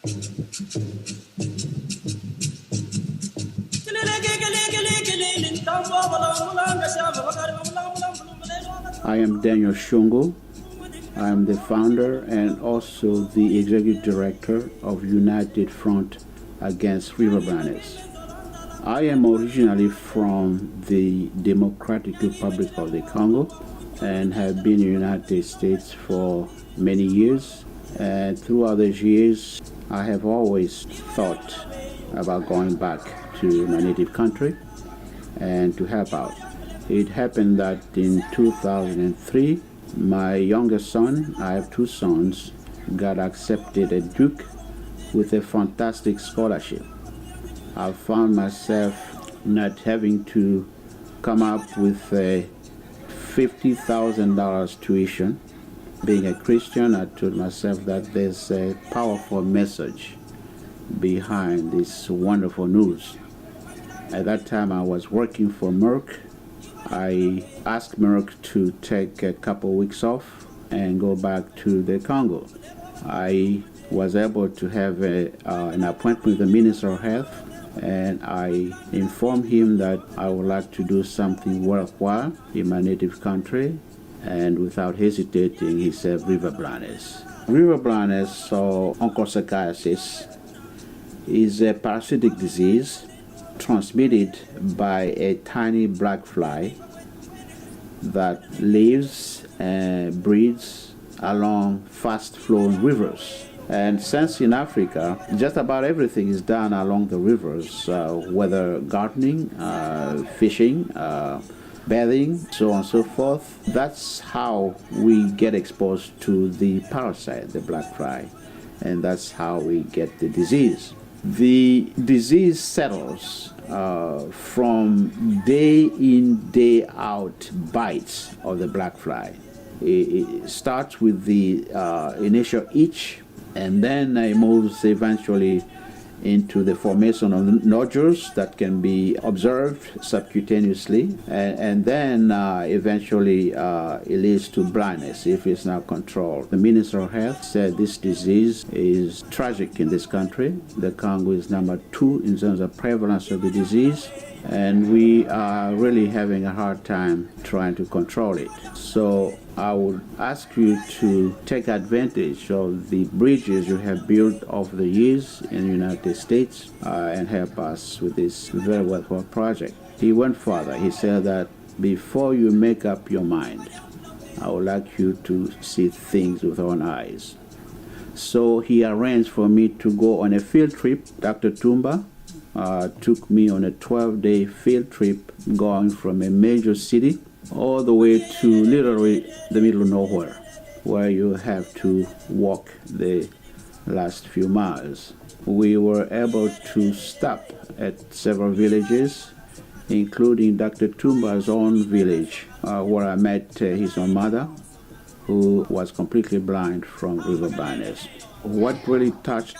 I am Daniel Shungo. I am the founder and also the executive director of United From Against Riverblindness. I am originally from the Democratic Republic of the Congo and have been in the United States for many years. And throughout those years, I have always thought about going back to my native country and to help out. It happened that in 2003, my youngest son, I have two sons, got accepted at Duke with a fantastic scholarship. I found myself not having to come up with a $50,000 tuition. Being a Christian, I told myself that there's a powerful message behind this wonderful news. At that time, I was working for Merck. I asked Merck to take a couple weeks off and go back to the Congo. I was able to have an appointment with the Minister of Health, and I informed him that I would like to do something worthwhile in my native country, and without hesitating, he said riverblindness. Riverblindness, or onchocerciasis, is a parasitic disease transmitted by a tiny black fly that lives and breeds along fast-flowing rivers. And since in Africa, just about everything is done along the rivers, whether gardening, fishing, bathing, so on and so forth. That's how we get exposed to the parasite, the black fly, and that's how we get the disease. The disease settles from day in, day out bites of the black fly. It starts with the initial itch, and then it moves eventually into the formation of nodules that can be observed subcutaneously, and then eventually it leads to blindness if it's not controlled. The Minister of Health said this disease is tragic in this country. The Congo is number 2 in terms of prevalence of the disease, and we are really having a hard time trying to control it. So I would ask you to take advantage of the bridges you have built over the years in the United States and help us with this very worthwhile project. He went further. He said that before you make up your mind, I would like you to see things with your own eyes. So he arranged for me to go on a field trip. Dr. Tumba took me on a 12-day field trip going from a major city all the way to literally the middle of nowhere, where you have to walk the last few miles. We were able to stop at several villages, including Dr. Tumba's own village, where I met his own mother, who was completely blind from riverblindness. What really touched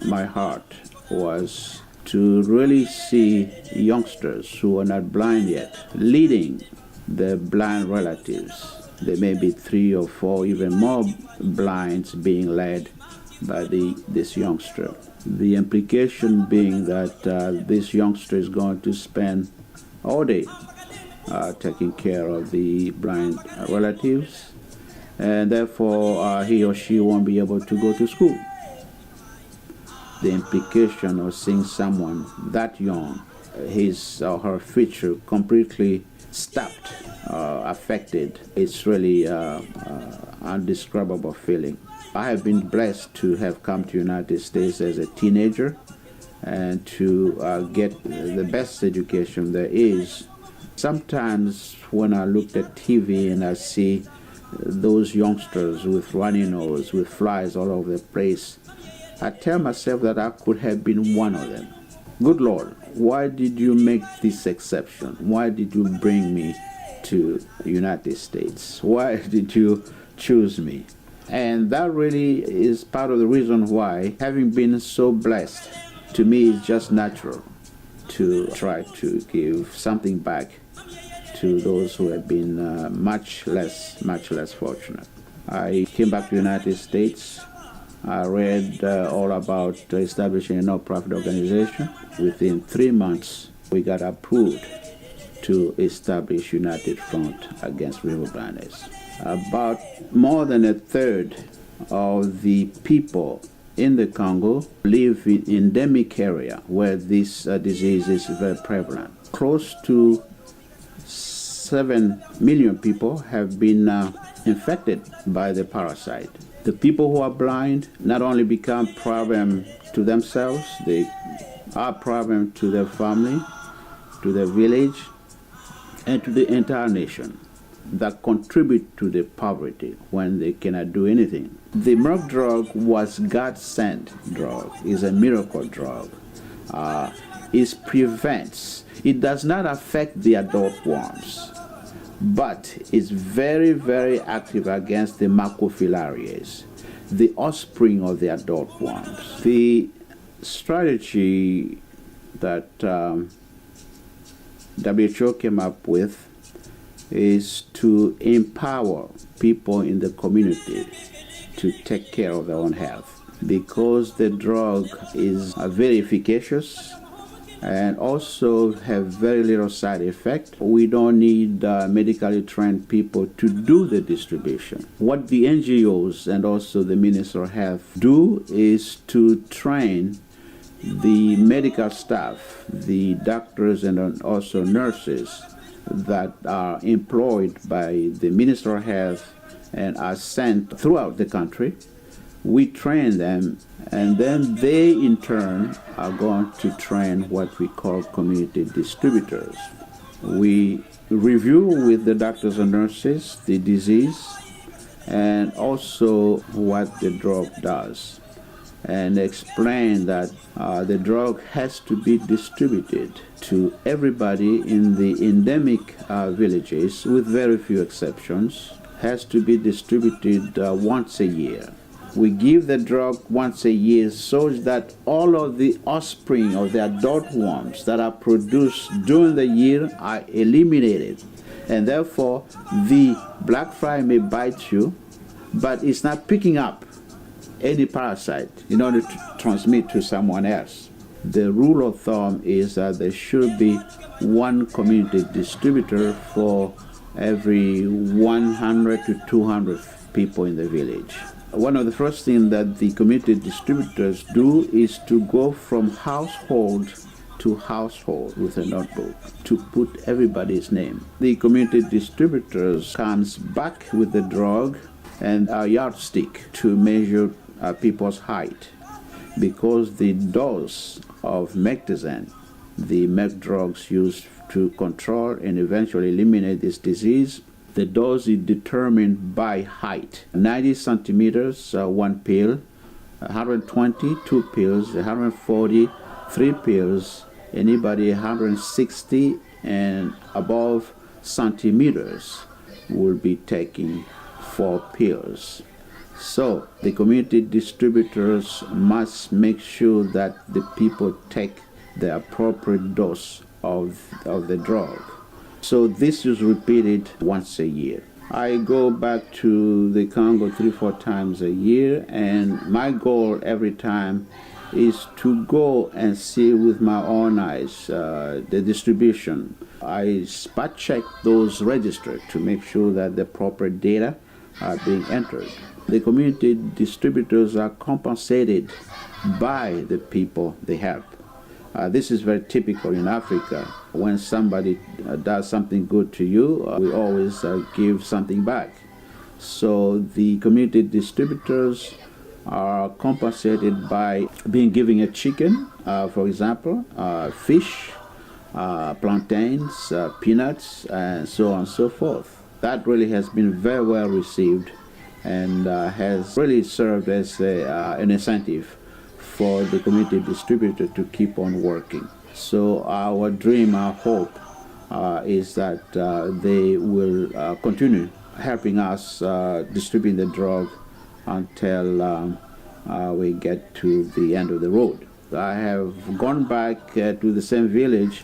my heart was to really see youngsters who are not blind yet leading the blind relatives. There may be 3 or 4, even more blinds being led by this youngster. The implication being that this youngster is going to spend all day taking care of the blind relatives, and therefore he or she won't be able to go to school. The implication of seeing someone that young, his or her future completely stopped, affected, it's really undescribable feeling. I have been blessed to have come to the United States as a teenager and to get the best education there is. Sometimes when I look at TV and I see those youngsters with runny nose, with flies all over the place, I tell myself that I could have been one of them. Good Lord, why did you make this exception? Why did you bring me to the United States? Why did you choose me? And that really is part of the reason why, having been so blessed, to me it's just natural to try to give something back to those who have been much less fortunate. I came back to the United States I read all about establishing a non-profit organization. Within 3 months, we got approved to establish United Front Against Riverblindness. About more than a third of the people in the Congo live in endemic area where this disease is very prevalent. Close to 7 million people have been infected by the parasite. The people who are blind not only become problem to themselves, they are problem to their family, to their village, and to the entire nation, that contribute to the poverty when they cannot do anything. The Merck drug was God-sent drug, is a miracle drug. It prevents, it does not affect the adult worms, but is very, very active against the macrofilariae, the offspring of the adult worms. The strategy that WHO came up with is to empower people in the community to take care of their own health, because the drug is very efficacious and also have very little side effect. We don't need medically trained people to do the distribution. What the NGOs and also the Ministry of Health do is to train the medical staff, the doctors and also nurses that are employed by the Ministry of Health and are sent throughout the country. We train them, and then they in turn are going to train what we call community distributors. We review with the doctors and nurses the disease and also what the drug does, and explain that the drug has to be distributed to everybody in the endemic villages, with very few exceptions, has to be distributed once a year. We give the drug once a year so that all of the offspring of the adult worms that are produced during the year are eliminated. And therefore, the black fly may bite you, but it's not picking up any parasite in order to transmit to someone else. The rule of thumb is that there should be one community distributor for every 100 to 200 people in the village. One of the first things that the community distributors do is to go from household to household with a notebook to put everybody's name. The community distributors comes back with the drug and a yardstick to measure people's height, because the dose of mectizan, the Merck drugs used to control and eventually eliminate this disease, the dose is determined by height. 90 centimeters, 1 pill, 120, 2 pills, 140, 3 pills, anybody 160 and above centimeters will be taking 4 pills. So the community distributors must make sure that the people take the appropriate dose of the drug. So this is repeated once a year. I go back to the Congo 3-4 times a year, and my goal every time is to go and see with my own eyes the distribution. I spot check those registers to make sure that the proper data are being entered. The community distributors are compensated by the people they help. This is very typical in Africa. When somebody does something good to you, we always give something back. So the community distributors are compensated by being given a chicken, for example, fish, plantains, peanuts, and so on and so forth. That really has been very well received and has really served as an incentive for the community distributor to keep on working. So our dream, our hope is that they will continue helping us distribute the drug until we get to the end of the road. I have gone back to the same village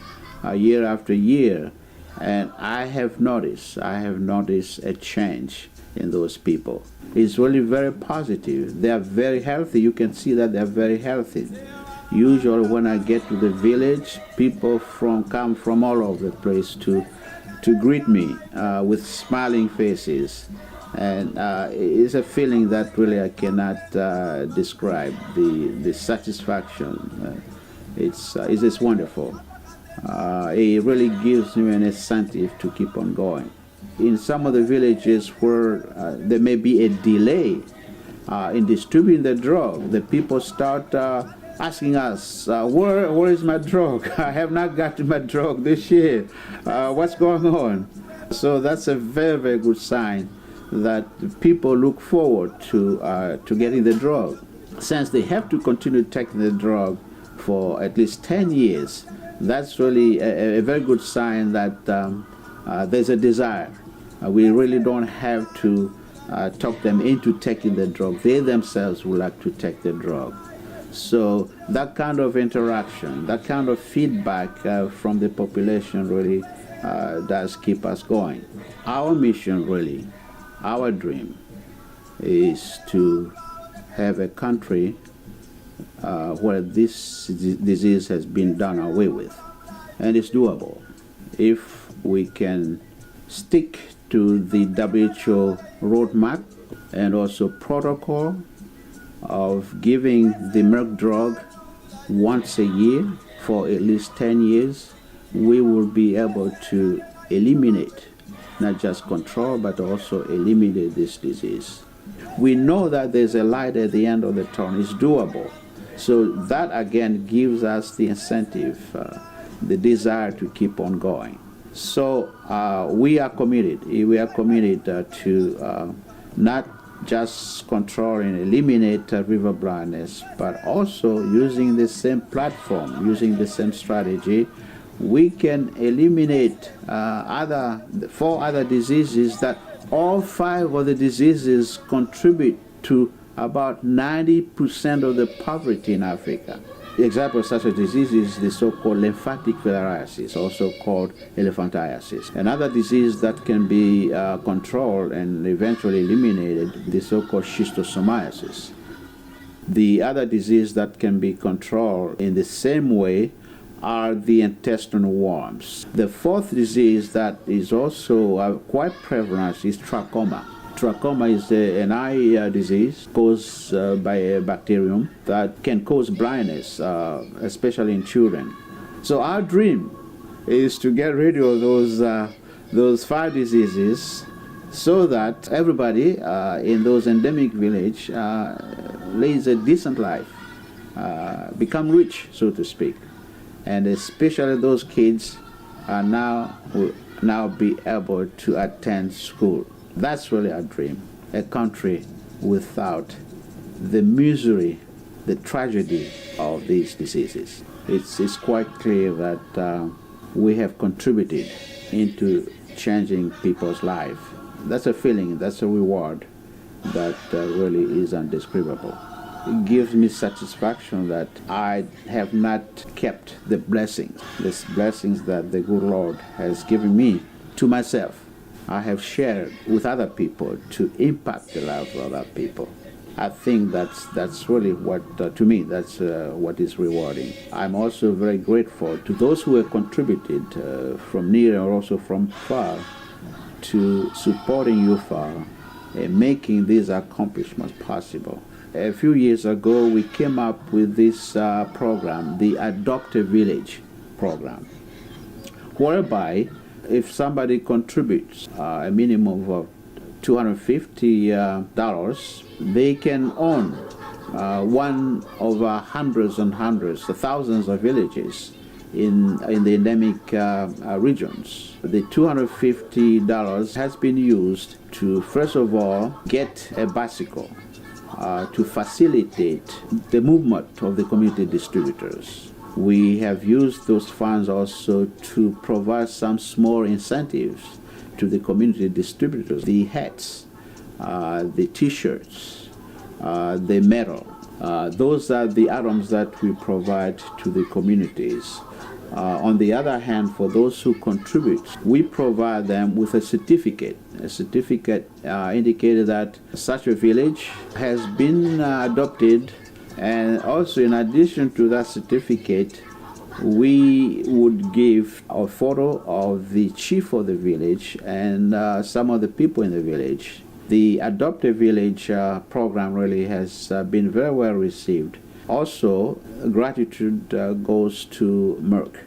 year after year, and I have noticed a change in those people. is really very positive. They are very healthy. You can see that they are very healthy. Usually when I get to the village, people come from all over the place to greet me with smiling faces. And it's a feeling that really I cannot describe, the satisfaction. It's wonderful. It really gives me an incentive to keep on going. In some of the villages where there may be a delay in distributing the drug, the people start asking us, where is my drug? I have not gotten my drug this year. What's going on? So that's a very, very good sign that people look forward to getting the drug. Since they have to continue taking the drug for at least 10 years, that's really a very good sign that there's a desire. We really don't have to talk them into taking the drug. They themselves would like to take the drug. So that kind of interaction, that kind of feedback from the population really does keep us going. Our mission really, our dream, is to have a country where this disease has been done away with. And it's doable if we can stick to the WHO roadmap and also protocol of giving the Merck drug once a year for at least 10 years. We will be able to eliminate, not just control, but also eliminate this disease. We know that there's a light at the end of the tunnel. It's doable. So that again gives us the incentive, the desire to keep on going. So we are committed. We are committed to not just control and eliminate river blindness, but also using the same platform, using the same strategy, we can eliminate 4 other diseases that all 5 of the diseases contribute to about 90% of the poverty in Africa. Examples of such a disease is the so-called lymphatic filariasis, also called elephantiasis. Another disease that can be controlled and eventually eliminated, the so-called schistosomiasis. The other disease that can be controlled in the same way are the intestinal worms. The 4th disease that is also quite prevalent is trachoma. Trachoma is an eye disease caused by a bacterium that can cause blindness, especially in children. So our dream is to get rid of those 5 diseases so that everybody in those endemic villages leads a decent life, become rich, so to speak. And especially those kids will now be able to attend school. That's really our dream, a country without the misery, the tragedy of these diseases. It's quite clear that we have contributed into changing people's lives. That's a feeling, that's a reward that really is indescribable. It gives me satisfaction that I have not kept the blessings that the good Lord has given me to myself. I have shared with other people to impact the lives of other people. I think that's really what, to me, that's what is rewarding. I'm also very grateful to those who have contributed from near and also from far to supporting UFAR and making these accomplishments possible. A few years ago, we came up with this program, the Adopt a Village program, whereby if somebody contributes a minimum of $250, they can own one of hundreds and hundreds, thousands of villages in the endemic regions. The $250 has been used to, first of all, get a bicycle to facilitate the movement of the community distributors. We have used those funds also to provide some small incentives to the community distributors, the hats, the t-shirts, the medal. Those are the items that we provide to the communities On the other hand, for those who contribute, we provide them with a certificate. A certificate indicated that such a village has been adopted, and also in addition to that certificate, we would give a photo of the chief of the village and some of the people in the village. The Adopt a Village program really has been very well received. Also, gratitude goes to Merck,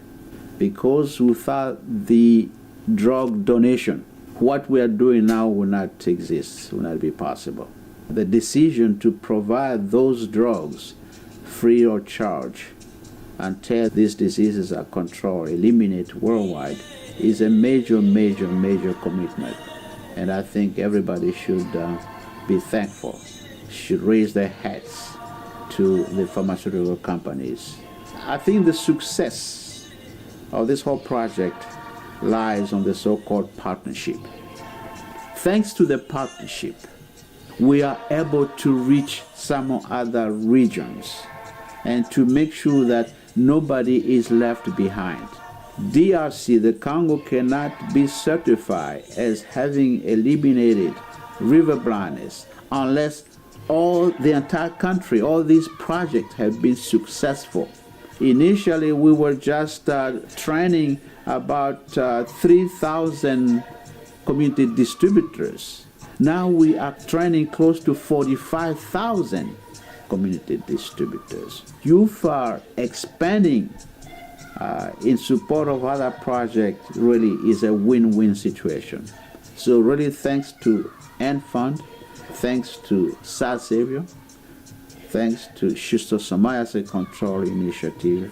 because without the drug donation, what we are doing now will not exist, will not be possible. The decision to provide those drugs free of charge until these diseases are controlled, eliminated worldwide, is a major, major, major commitment. And I think everybody should be thankful, should raise their hats to the pharmaceutical companies. I think the success of this whole project lies on the so-called partnership. Thanks to the partnership, we are able to reach some other regions and to make sure that nobody is left behind. DRC, the Congo, cannot be certified as having eliminated riverblindness unless the entire country, all these projects have been successful. Initially, we were just training about 3,000 community distributors. Now we are training close to 45,000 community distributors. UFAR expanding in support of other projects really is a win-win situation. So really thanks to End Fund, thanks to South Savior, thanks to Schistosomiasis Control Initiative,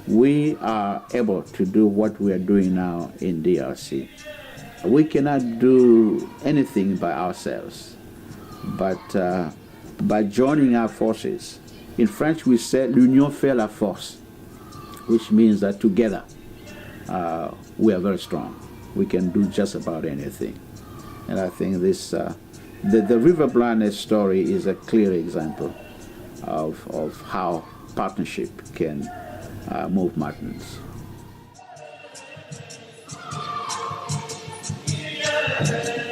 we are able to do what we are doing now in DRC. We cannot do anything by ourselves, but by joining our forces. In French we say l'union fait la force, which means that together we are very strong. We can do just about anything. And I think this the river blindness story is a clear example of how partnership can move mountains. Yeah.